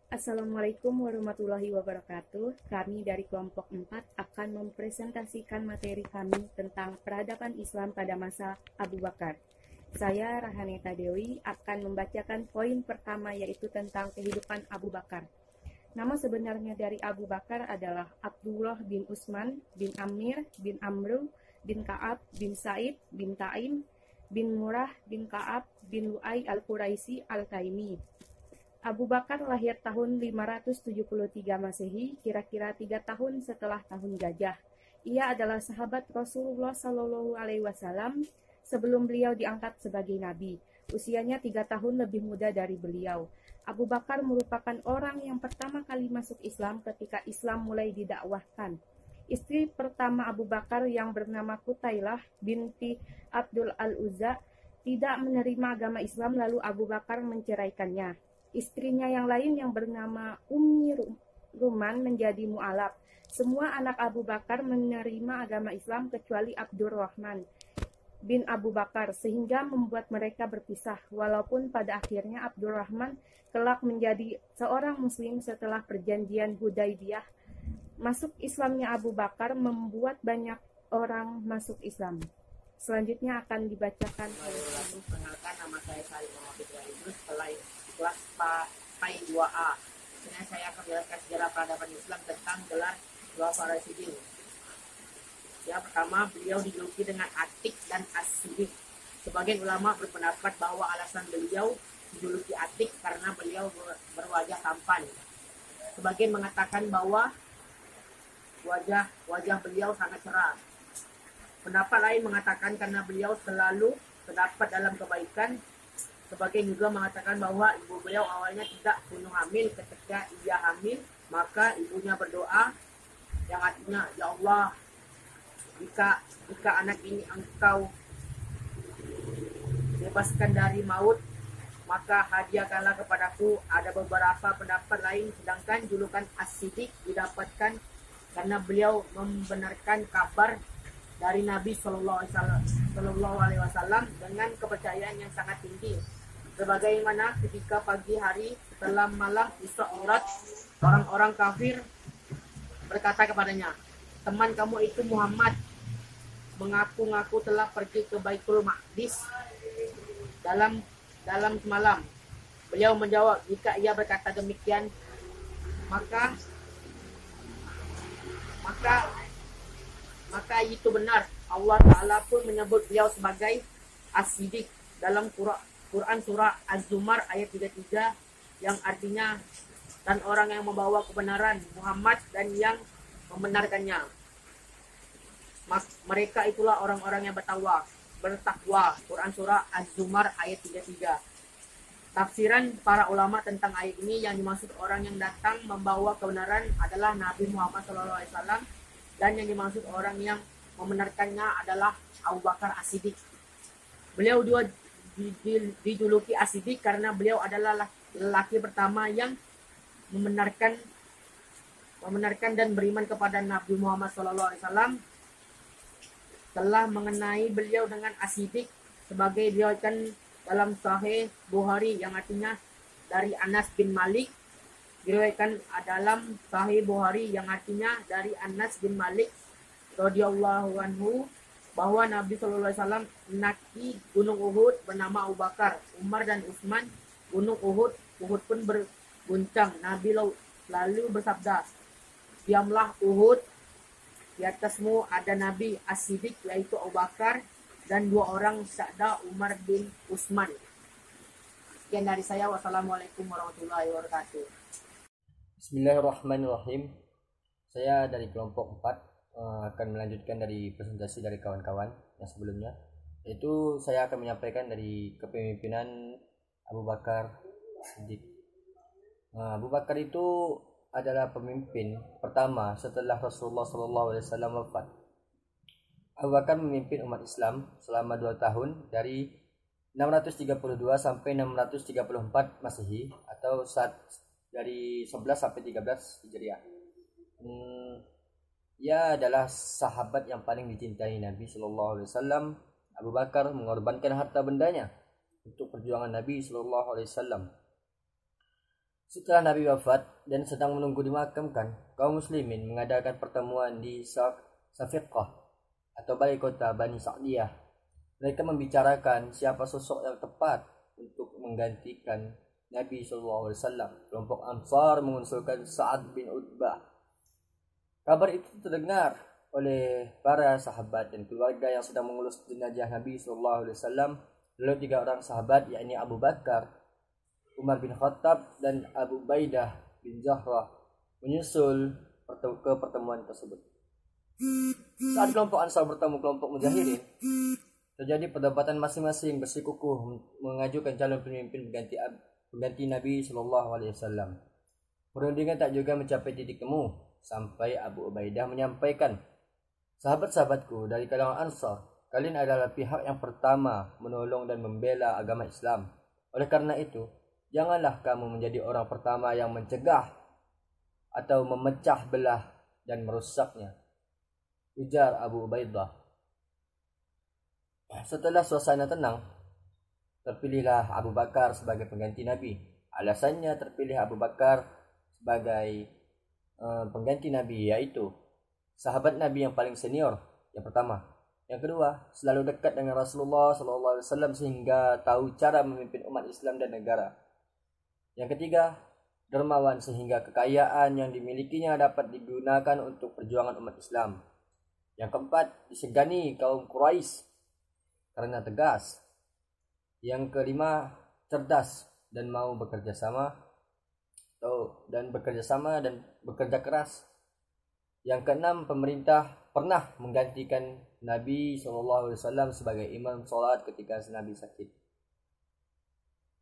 Assalamualaikum warahmatullahi wabarakatuh. Kami dari kelompok 4 akan mempresentasikan materi kami tentang peradaban Islam pada masa Abu Bakar. Saya Rahaneta Dewi akan membacakan poin pertama yaitu tentang kehidupan Abu Bakar. Nama sebenarnya dari Abu Bakar adalah Abdullah bin Utsman bin Amir bin Amru bin Ka'ab bin Said bin Taim bin Murrah bin Ka'ab bin Lu'ay al-Quraisy al-Taimi. Abu Bakar lahir tahun 573 Masehi, kira-kira 3 tahun setelah tahun Gajah. Ia adalah sahabat Rasulullah Shallallahu Alaihi Wasallam sebelum beliau diangkat sebagai nabi. Usianya 3 tahun lebih muda dari beliau. Abu Bakar merupakan orang yang pertama kali masuk Islam ketika Islam mulai didakwahkan. Istri pertama Abu Bakar yang bernama Kutailah binti Abdul Al-Uzza tidak menerima agama Islam, lalu Abu Bakar menceraikannya. Istrinya yang lain yang bernama Ummi Ruman menjadi mu'alaf. Semua anak Abu Bakar menerima agama Islam kecuali Abdurrahman bin Abu Bakar, sehingga membuat mereka berpisah. Walaupun pada akhirnya Abdurrahman kelak menjadi seorang muslim setelah perjanjian Hudaybiyah. Masuk Islamnya Abu Bakar membuat banyak orang masuk Islam. Selanjutnya akan dibacakan oleh Lalu perkenalkan, nama saya Salim Muhammad Fitri Idrus, kelas PAI 2A. Sebenarnya saya akan menjelaskan sejarah peradaban Islam tentang gelar Khulafaur Rasyidin. Yang pertama, beliau dijuluki dengan Atik dan As-Siddiq. Sebagian ulama berpendapat bahwa alasan beliau dijuluki Atik karena beliau berwajah tampan. Sebagian mengatakan bahwa wajah beliau sangat cerah. Pendapat lain mengatakan karena beliau selalu terdapat dalam kebaikan. Sebagian juga mengatakan bahwa ibu beliau awalnya tidak bunuh hamil. Ketika ia hamil, maka ibunya berdoa yang artinya, ya Allah, jika anak ini engkau bebaskan dari maut, maka hadiahkanlah kepadaku. Ada beberapa pendapat lain, sedangkan julukan As-Siddiq didapatkan karena beliau membenarkan kabar dari Nabi Shallallahu Alaihi Wasallam dengan kepercayaan yang sangat tinggi. Sebagaimana ketika pagi hari setelah malam Isra Mi'raj, orang-orang kafir berkata kepadanya, teman kamu itu Muhammad mengaku-ngaku telah pergi ke Baitul Maqdis dalam semalam. Beliau menjawab, jika ia berkata demikian, maka itu benar. Allah Ta'ala pun menyebut beliau sebagai As-Siddiq dalam Quran surah Az-Zumar ayat 33 yang artinya dan orang yang membawa kebenaran Muhammad dan yang membenarkannya. Mereka itulah orang-orang yang bertakwa. Quran surah Az-Zumar ayat 33. Tafsiran para ulama tentang ayat ini, yang dimaksud orang yang datang membawa kebenaran adalah Nabi Muhammad SAW, dan yang dimaksud orang yang membenarkannya adalah Abu Bakar As-Siddiq. Beliau juga dijuluki As-Siddiq karena beliau adalah lelaki pertama yang membenarkan dan beriman kepada Nabi Muhammad SAW. Telah mengenai beliau dengan As-Siddiq sebagai diriwayatkan dalam Sahih Bukhari, yang artinya dari Anas bin Malik. Diriwayatkan dalam Sahih Bukhari yang artinya dari Anas bin Malik radhiyallahu anhu bahwa Nabi SAW mendaki Gunung Uhud bernama Abu Bakar, Umar dan Utsman. Gunung Uhud pun berguncang. Nabi lalu bersabda, diamlah Uhud, di atasmu ada Nabi As-Siddiq yaitu Abu Bakar dan 2 orang syahda Umar bin Utsman. Sekian dari saya. Wassalamualaikum warahmatullahi wabarakatuh. Bismillahirrahmanirrahim. Saya dari kelompok 4 akan melanjutkan dari presentasi dari kawan-kawan yang sebelumnya, yaitu saya akan menyampaikan dari kepemimpinan Abu Bakar Siddiq. Abu Bakar itu adalah pemimpin pertama setelah Rasulullah SAW wafat. Abu Bakar memimpin umat Islam selama 2 tahun, dari 632 sampai 634 Masehi, atau dari 11 sampai 13 Hijriah. Ia adalah sahabat yang paling dicintai Nabi Shallallahu Alaihi Wasallam. Abu Bakar mengorbankan harta bendanya untuk perjuangan Nabi Shallallahu Alaihi Wasallam. Setelah Nabi wafat dan sedang menunggu dimakamkan, kaum muslimin mengadakan pertemuan di Safiqah atau balai kota Bani Sa'diyah. Mereka membicarakan siapa sosok yang tepat untuk menggantikan Nabi SAW. Kelompok Ansar mengusulkan Sa'ad bin Utbah. Kabar itu terdengar oleh para sahabat dan keluarga yang sedang mengurus jenazah Nabi SAW. Lalu 3 orang sahabat, yakni Abu Bakar, Umar bin Khattab, dan Abu Ubaidah bin Jarrah menyusul ke pertemuan tersebut. Saat kelompok Ansar bertemu kelompok Mujahirin, terjadi perdebatan masing-masing bersikukuh mengajukan calon pemimpin pengganti Nabi SAW. Perundingan tak juga mencapai titik temu sampai Abu Ubaidah menyampaikan, "Sahabat-sahabatku dari kalangan Ansar, kalian adalah pihak yang pertama menolong dan membela agama Islam. Oleh karena itu, janganlah kamu menjadi orang pertama yang mencegah atau memecah belah dan merusaknya," ujar Abu Ubaidah. Setelah suasana tenang, terpilihlah Abu Bakar sebagai pengganti Nabi. Alasannya terpilih Abu Bakar sebagai pengganti Nabi yaitu sahabat Nabi yang paling senior, yang pertama. Yang kedua, selalu dekat dengan Rasulullah SAW sehingga tahu cara memimpin umat Islam dan negara. Yang ketiga, dermawan sehingga kekayaan yang dimilikinya dapat digunakan untuk perjuangan umat Islam. Yang keempat, disegani kaum Quraisy karena tegas. Yang kelima, cerdas dan mau bekerja sama dan bekerja keras. Yang keenam, pemerintah pernah menggantikan Nabi SAW sebagai imam sholat ketika Nabi sakit.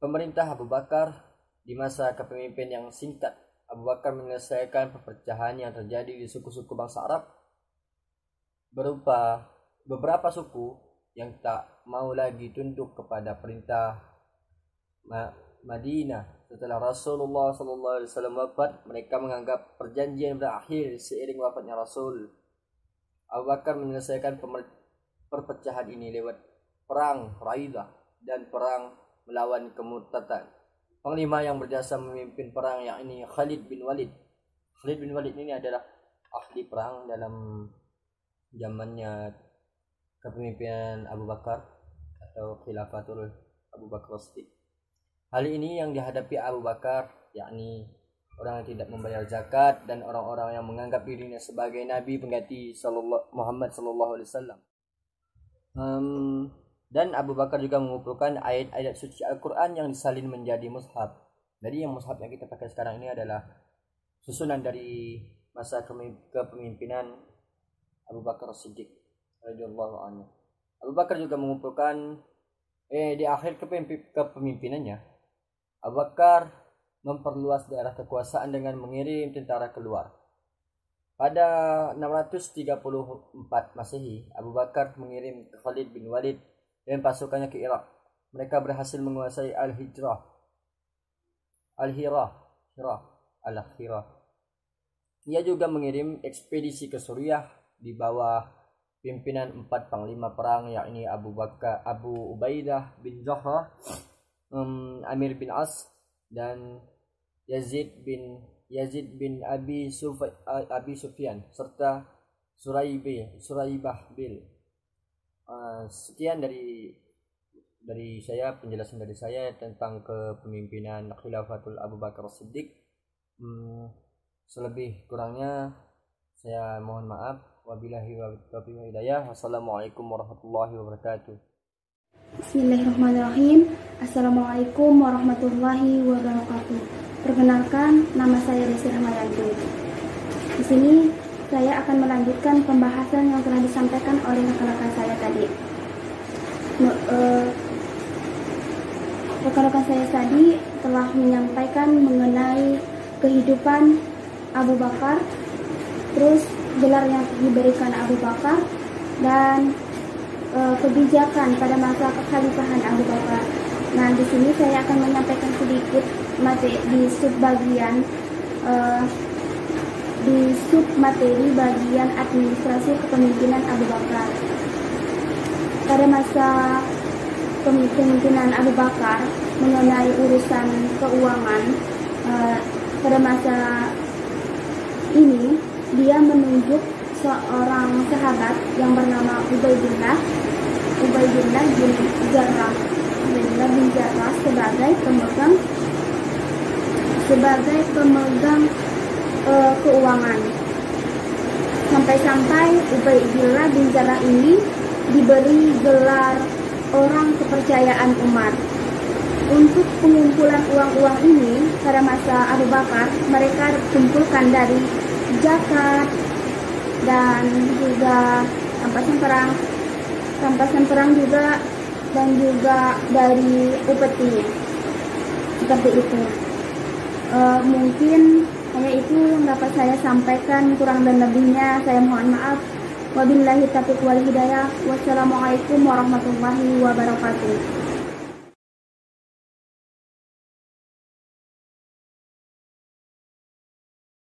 Pemerintah Abu Bakar di masa kepemimpinan yang singkat, Abu Bakar menyelesaikan perpecahan yang terjadi di suku-suku bangsa Arab berupa beberapa suku yang tak mau lagi tunduk kepada perintah Madinah. Setelah Rasulullah SAW wafat, mereka menganggap perjanjian berakhir seiring wafatnya Rasul. Abu Bakar menyelesaikan perpecahan ini lewat perang Raidah dan perang melawan kemurtadan. Panglima yang berjasa memimpin perang yakni Khalid bin Walid. Khalid bin Walid ini adalah ahli perang dalam zamannya kepemimpinan Abu Bakar atau Khilafatul Abu Bakar Siddiq. Hal ini yang dihadapi Abu Bakar, yakni orang yang tidak membayar zakat dan orang-orang yang menganggap dirinya sebagai Nabi pengganti Muhammad SAW. Dan Abu Bakar juga mengumpulkan ayat-ayat suci Al-Quran yang disalin menjadi mushaf. Jadi yang mushaf yang kita pakai sekarang ini adalah susunan dari masa kepemimpinan Abu Bakar Siddiq radhiyallahu anhu. Abu Bakar juga mengumpulkan di akhir kepemimpinannya, Abu Bakar memperluas daerah kekuasaan dengan mengirim tentara keluar. Pada 634 Masehi, Abu Bakar mengirim Khalid bin Walid dan pasukannya ke Irak. Mereka berhasil menguasai Al-Hira. Ia juga mengirim ekspedisi ke Suriah di bawah pimpinan 4 panglima perang, yakni Abu Ubaidah bin Jarrah, Amir bin As, dan Yazid bin Abi Sufyan serta Suraibah bil. Sekian dari saya, penjelasan dari saya tentang kepemimpinan Khilafatul Abu Bakar Siddiq. Selebih kurangnya saya mohon maaf. Wabillahi taufiq wal hidayah. Wassalamualaikum warahmatullahi wabarakatuh. Bismillahirrahmanirrahim. Assalamualaikum warahmatullahi wabarakatuh. Perkenalkan, nama saya Desi Rahmayanti. Di sini saya akan melanjutkan pembahasan yang telah disampaikan oleh rekan-rekan saya tadi. Rekan-rekan saya tadi telah menyampaikan mengenai kehidupan Abu Bakar, terus gelar yang diberikan Abu Bakar, dan kebijakan pada masa kekhalifahan Abu Bakar. Nah, di sini saya akan menyampaikan sedikit di submateri bagian administrasi kepemimpinan Abu Bakar. Pada masa kepemimpinan Abu Bakar mengenai urusan keuangan, pada masa ini dia menunjuk seorang sahabat yang bernama Ubaidillah bin Jarrah sebagai pemegang keuangan. Sampai-sampai Ubaidillah bin Jarrah ini diberi gelar orang kepercayaan Umar. Untuk pengumpulan uang-uang ini pada masa Abu Bakar, mereka kumpulkan dari zakat dan juga rampasan perang juga, dan juga dari upeti, seperti itu. Mungkin hanya itu yang dapat saya sampaikan, kurang dan lebihnya saya mohon maaf. Wabillahi taufiq wal hidayah. Wassalamualaikum warahmatullahi wabarakatuh.